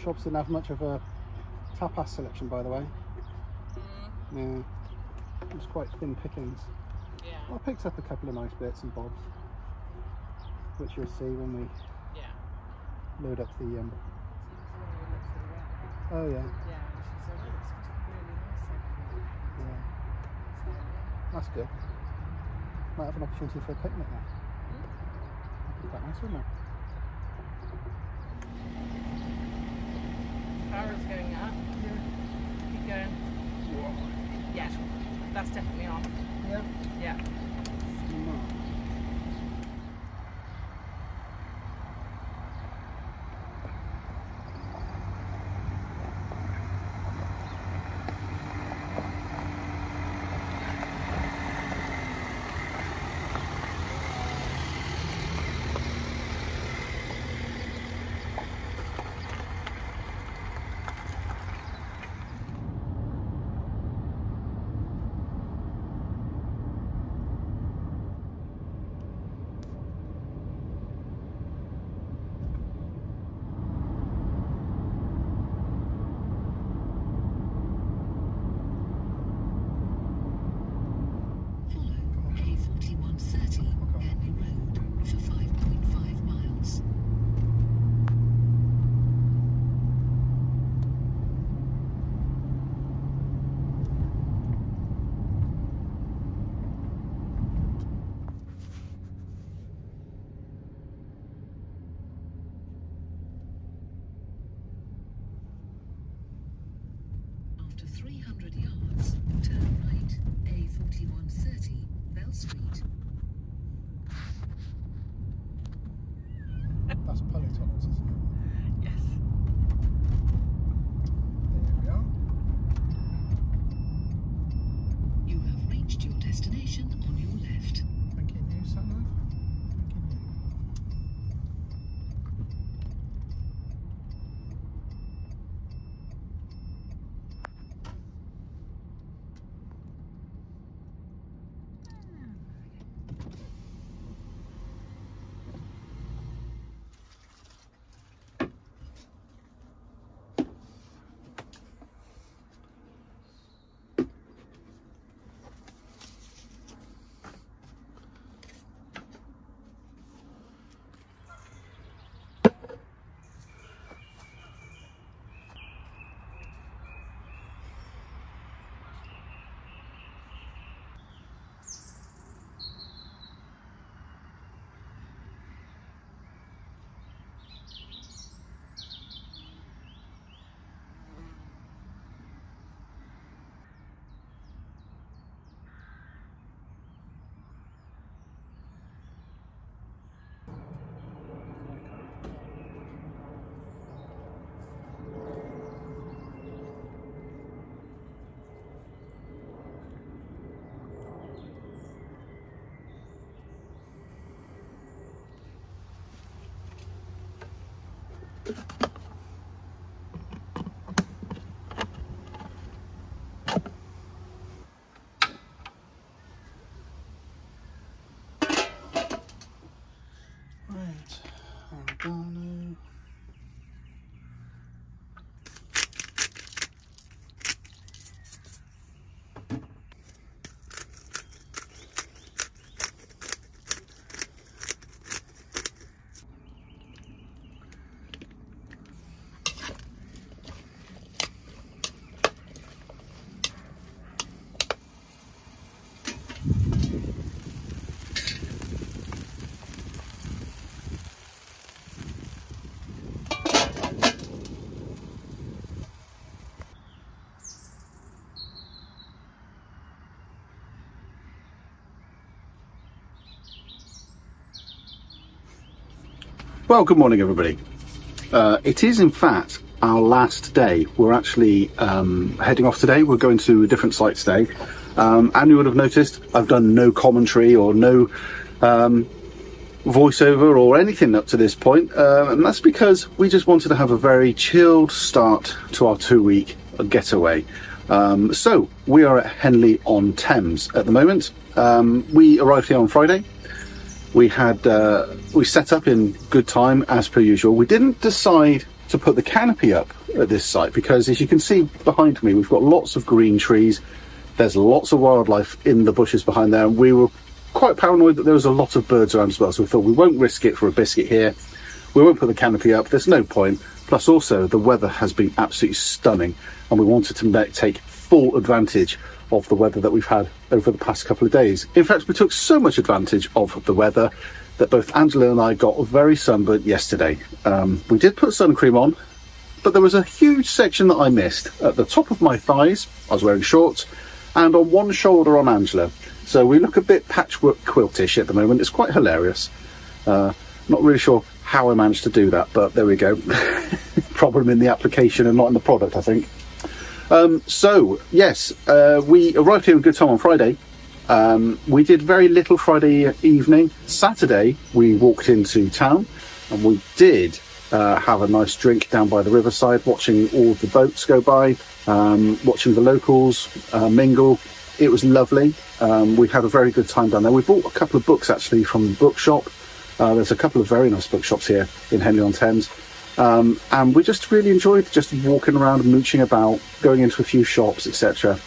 Shops didn't have much of a tapas selection, by the way. Yeah, it was quite thin pickings. Yeah. I picked up a couple of nice bits and bobs, which you'll see when we load up the. Oh yeah. Yeah, and she said, "Oh, it's really nice over here." Yeah, So, that's good. Might have an opportunity for a picnic now. That'd be quite nice, wouldn't it? Power's going up. Keep going. Yeah, that's definitely on. Yeah. Yeah. A4130 Henley Road for 5.5 miles. After 300 yards, turn right, A4130 Bell Street. That's Polytons, isn't it? Yes. There we are. You have reached your destination on your left. Thanking you, Satnav. Thanking you. Right, oregano. Well, good morning, everybody. It is, in fact, our last day. We're actually heading off today. We're going to a different site today. And you would have noticed I've done no commentary or no voiceover or anything up to this point. And that's because we just wanted to have a very chilled start to our 2-week getaway. So we are at Henley on Thames at the moment. We arrived here on Friday. We set up in good time as per usual. We didn't decide to to put the canopy up at this site because, as you can see behind me, we've got lots of green trees. There's lots of wildlife in the bushes behind there. We were quite paranoid that there was a lot of birds around as well, so we thought we won't risk it for a biscuit here. We won't put the canopy up. There's no point. Plus, also, the weather has been absolutely stunning, and we wanted to take full advantage of the weather that we've had over the past couple of days. In fact, we took so much advantage of the weather that both Angela and I got very sunburnt yesterday. We did put sun cream on, but there was a huge section that I missed. At the top of my thighs, I was wearing shorts, and on one shoulder on Angela. So we look a bit patchwork quiltish at the moment. It's quite hilarious. Not really sure how I managed to do that, but there we go. Problem in the application and not in the product, I think. So yes, we arrived here in good time on Friday. We did very little Friday evening. Saturday we walked into town and we did have a nice drink down by the riverside, watching all the boats go by, watching the locals mingle. It was lovely. We had a very good time down there. We bought a couple of books actually from the bookshop. There's a couple of very nice bookshops here in Henley-on-Thames. And we just really enjoyed just walking around and mooching about, going into a few shops, etc.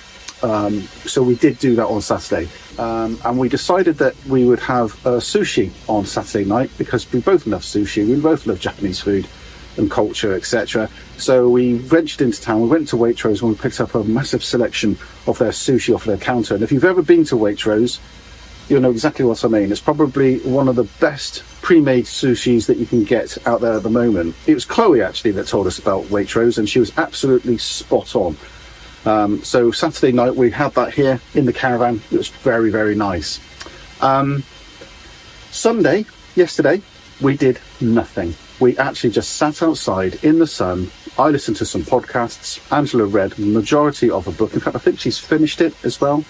So we did do that on Saturday. And we decided that we would have sushi on Saturday night because we both love sushi, we both love Japanese food and culture, etc. So we ventured into town, we went to Waitrose and we picked up a massive selection of their sushi off their counter. And if you've ever been to Waitrose, you'll know exactly what I mean. It's probably one of the best pre-made sushis that you can get out there at the moment. It was Chloe actually that told us about Waitrose and she was absolutely spot on. So Saturday night we had that here in the caravan. It was very, very nice. Sunday, yesterday, we did nothing. We actually just sat outside in the sun. I listened to some podcasts. Angela read the majority of a book. In fact, I think she's finished it as well.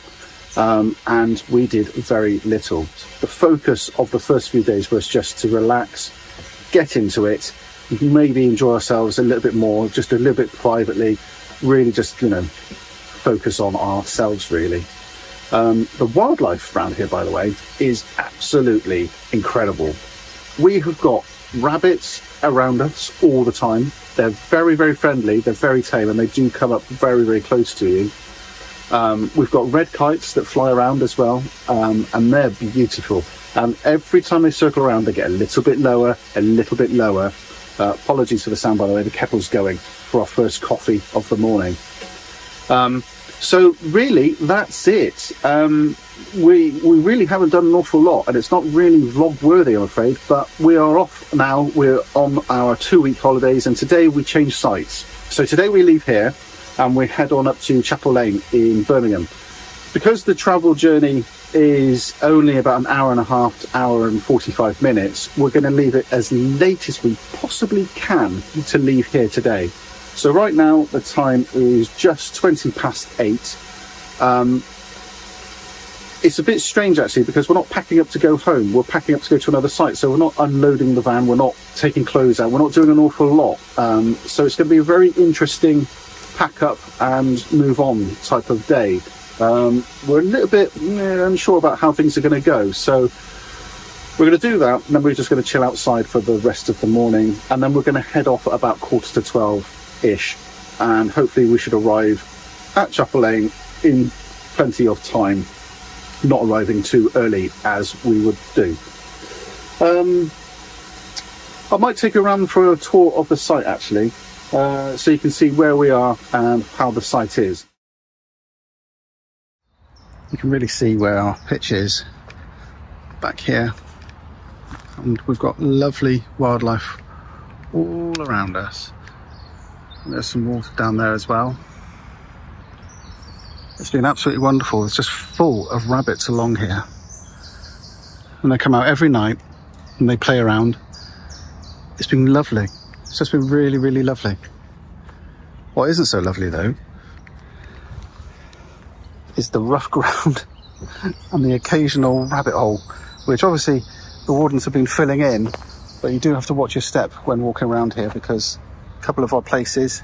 And we did very little. The focus of the first few days was just to relax, get into it, maybe enjoy ourselves a little bit more, just a little bit privately, really just, you know, focus on ourselves really. The wildlife around here, by the way, is absolutely incredible. We have got rabbits around us all the time. They're very, very friendly, they're very tame, and they do come up very, very close to you. We've got red kites that fly around as well, and they're beautiful. And every time they circle around, they get a little bit lower, a little bit lower. Apologies for the sound, by the way, the kettle's going for our first coffee of the morning. So really, that's it. We really haven't done an awful lot, and it's not really vlog worthy, I'm afraid, but we are off now. We're on our 2-week holidays, and today we change sites. So today we leave here and we head on up to Chapel Lane in Birmingham. Because the travel journey is only about an hour and a half, hour and 45 minutes, we're going to leave it as late as we possibly can to leave here today. So right now the time is just 20 past 8. It's a bit strange actually because we're not packing up to go home, we're packing up to go to another site. So we're not unloading the van, we're not taking clothes out, we're not doing an awful lot. So it's going to be a very interesting pack up and move on type of day. We're a little bit unsure about how things are going to go, so we're going to do that, and then we're just going to chill outside for the rest of the morning, and then we're going to head off at about 12:15ish, and hopefully we should arrive at Chapel Lane in plenty of time, not arriving too early as we would do. I might take you around for a tour of the site actually, so you can see where we are and how the site is. You can really see where our pitch is back here, and we've got lovely wildlife all around us. And there's some water down there as well. It's been absolutely wonderful. It's just full of rabbits along here, and they come out every night and they play around. It's been lovely. It's just been really, really lovely. What isn't so lovely though is the rough ground and the occasional rabbit hole, which obviously the wardens have been filling in, but you do have to watch your step when walking around here because a couple of odd places,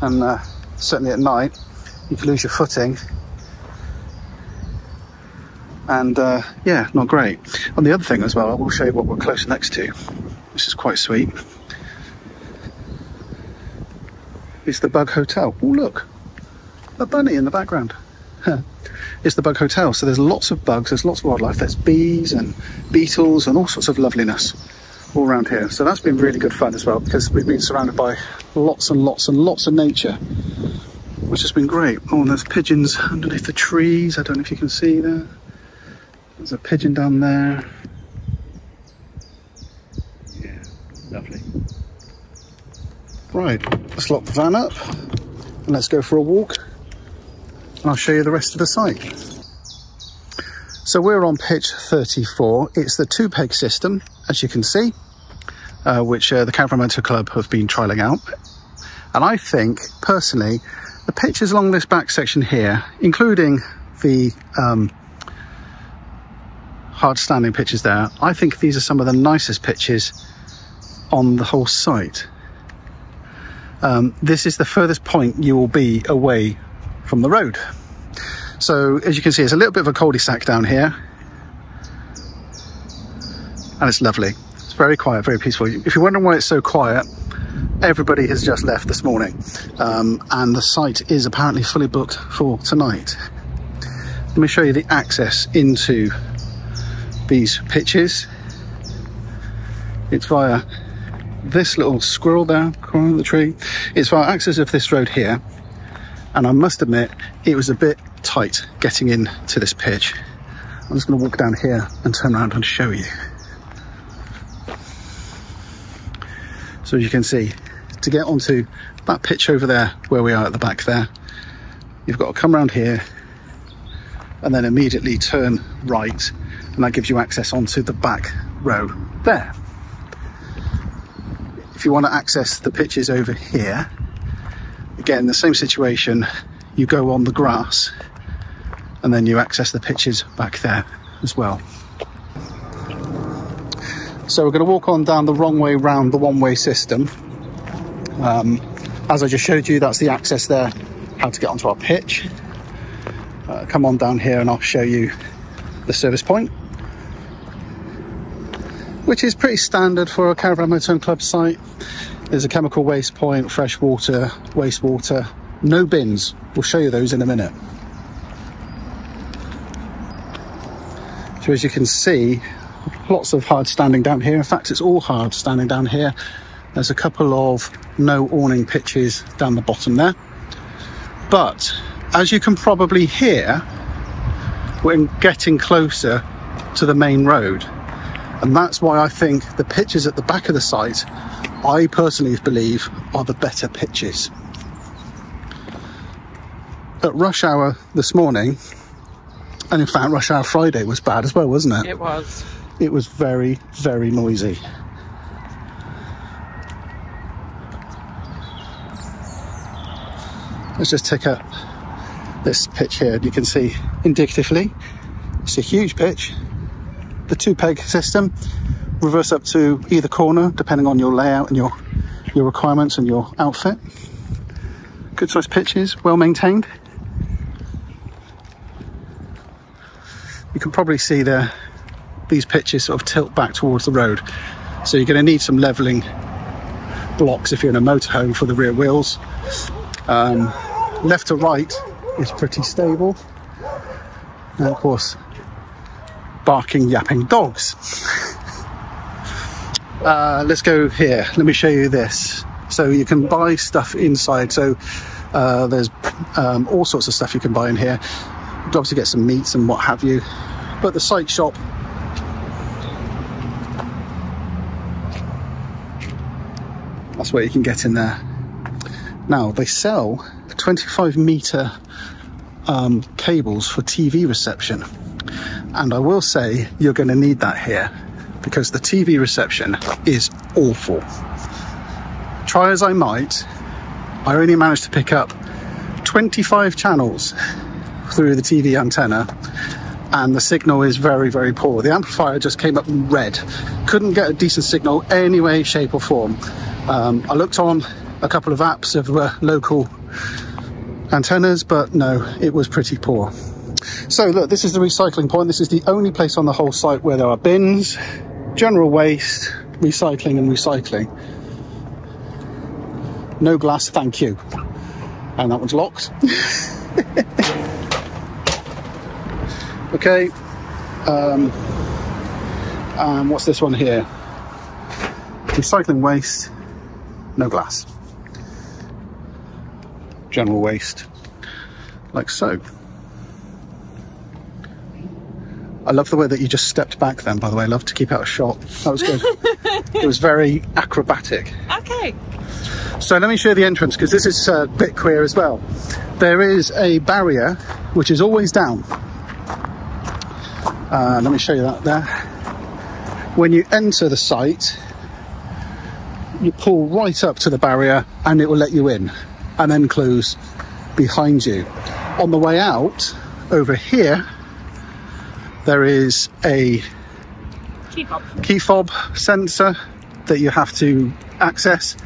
and certainly at night you can lose your footing, and yeah, not great. On the other thing as well, I will show you what we're close next to. This is quite sweet. is the Bug Hotel. Oh look, a bunny in the background. It's the Bug Hotel, so there's lots of bugs, there's lots of wildlife, there's bees and beetles and all sorts of loveliness all around here. So that's been really good fun as well, because we've been surrounded by lots and lots and lots of nature, which has been great. Oh, and there's pigeons underneath the trees. I don't know if you can see there. There's a pigeon down there. Yeah, lovely. Right, let's lock the van up and let's go for a walk, and I'll show you the rest of the site. So we're on pitch 34. It's the 2-peg system, as you can see, which the Caravan and Motorhome Club have been trialling out. And I think, personally, the pitches along this back section here, including the hard standing pitches there, I think these are some of the nicest pitches on the whole site. This is the furthest point you will be away from the road. So as you can see, it's a little bit of a cul-de-sac down here, and it's lovely. It's very quiet, very peaceful. If you're wondering why it's so quiet, everybody has just left this morning, and the site is apparently fully booked for tonight. Let me show you the access into these pitches. It's via this little squirrel there, corner of the tree. It's via access of this road here, and I must admit it was a bit tight getting into this pitch. I'm just going to walk down here and turn around and show you. So as you can see, to get onto that pitch over there where we are at the back there, you've got to come around here and then immediately turn right, and that gives you access onto the back row there. If you want to access the pitches over here, again, the same situation, you go on the grass and then you access the pitches back there as well. So we're going to walk on down the wrong way round the one-way system. As I just showed you, that's the access there, how to get onto our pitch. Come on down here and I'll show you the service point, which is pretty standard for a Caravan and Motorhome Club site. There's a chemical waste point, fresh water, wastewater, no bins. We'll show you those in a minute. So as you can see, lots of hard standing down here. In fact, it's all hard standing down here. There's a couple of no awning pitches down the bottom there. But as you can probably hear, we're getting closer to the main road. And that's why I think the pitches at the back of the site, I personally believe, are the better pitches. At rush hour this morning, and in fact rush hour Friday was bad as well, wasn't it? It was. It was very, very noisy. Let's just take up this pitch here. You can see indicatively, it's a huge pitch. The 2-peg system, reverse up to either corner, depending on your layout and your requirements and your outfit. Good sized pitches, well maintained. You can probably see there, these pitches sort of tilt back towards the road. So you're going to need some levelling blocks if you're in a motorhome for the rear wheels. Left to right is pretty stable. And of course, barking, yapping dogs. Let's go here. Let me show you this. So you can buy stuff inside. So there's all sorts of stuff you can buy in here. You can obviously get some meats and what have you. But the site shop, that's where you can get in there. Now they sell 25-meter cables for TV reception, and I will say you're going to need that here because the TV reception is awful. Try as I might, I only managed to pick up 25 channels through the TV antenna, and the signal is very, very poor. The amplifier just came up red. Couldn't get a decent signal any way, shape or form. I looked on a couple of apps of local antennas, but no, it was pretty poor. So look, this is the recycling point. This is the only place on the whole site where there are bins, general waste, recycling and recycling. No glass, thank you. And that one's locked. Okay. And what's this one here? Recycling waste, no glass. General waste, like so. I love the way that you just stepped back then, by the way. I love to keep out of shot. That was good. It was very acrobatic. Okay. So let me show you the entrance, because this is a bit queer as well. There is a barrier which is always down. Let me show you that there. When you enter the site, you pull right up to the barrier and it will let you in and then close behind you. On the way out, over here, there is a key fob sensor that you have to access.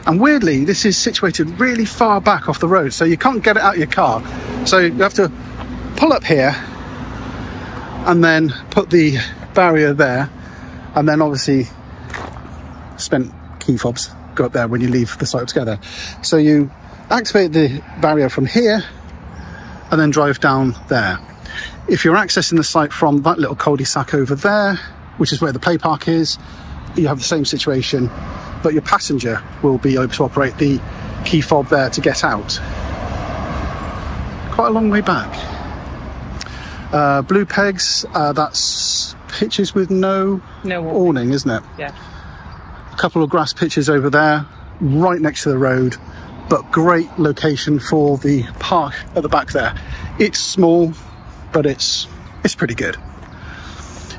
And weirdly, this is situated really far back off the road, so you can't get it out of your car. So you have to pull up here and then put the barrier there, and then obviously spent key fobs go up there when you leave the site together. So you activate the barrier from here and then drive down there. If you're accessing the site from that little cul-de-sac over there, which is where the play park is, you have the same situation, but your passenger will be able to operate the key fob there to get out. Quite a long way back. Blue pegs, that's pitches with no awning, isn't it? Yeah. A couple of grass pitches over there, right next to the road, but great location for the park at the back there. It's small, but it's pretty good.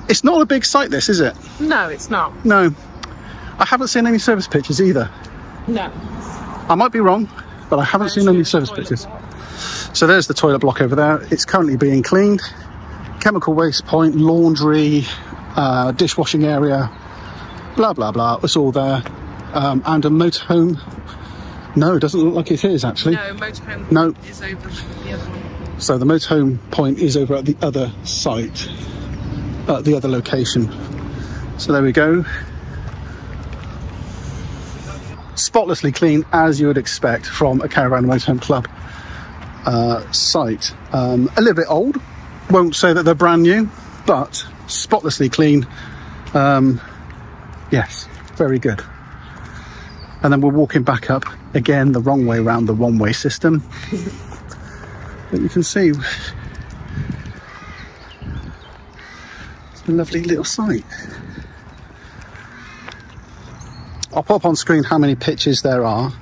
It's not a big site, this, is it? No, it's not. No. I haven't seen any service pictures either. No. I might be wrong, but I haven't seen any service pictures. So there's the toilet block over there. It's currently being cleaned. Chemical waste point, laundry, dishwashing area, blah, blah, blah. It's all there. And a motorhome. No, it doesn't look like it is, actually. No, motorhome No. is over the other one. So the motorhome point is over at the other site, at the other location. So there we go. Spotlessly clean, as you would expect from a Caravan and Motorhome Club site. A little bit old, won't say that they're brand new, but spotlessly clean. Yes, very good. And then we're walking back up again the wrong way around the one-way system. But you can see it's a lovely little site. I'll pop on screen how many pitches there are,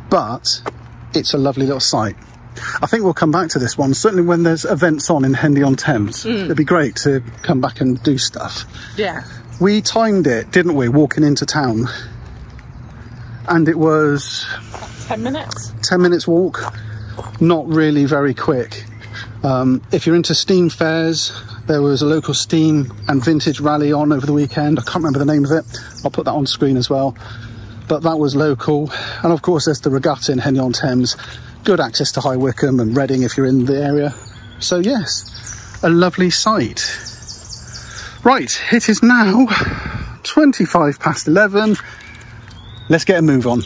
but it's a lovely little site. I think we'll come back to this one, certainly when there's events on in Henley on Thames. It'd be great to come back and do stuff. Yeah. We timed it, didn't we, walking into town? And it was 10 minutes. 10 minutes walk, not really very quick. If you're into steam fairs, there was a local steam and vintage rally on over the weekend. I can't remember the name of it. I'll put that on screen as well. But that was local. And of course, there's the regatta in Henley on Thames. Good access to High Wycombe and Reading if you're in the area. So yes, a lovely site. Right, it is now 11:25. Let's get a move on.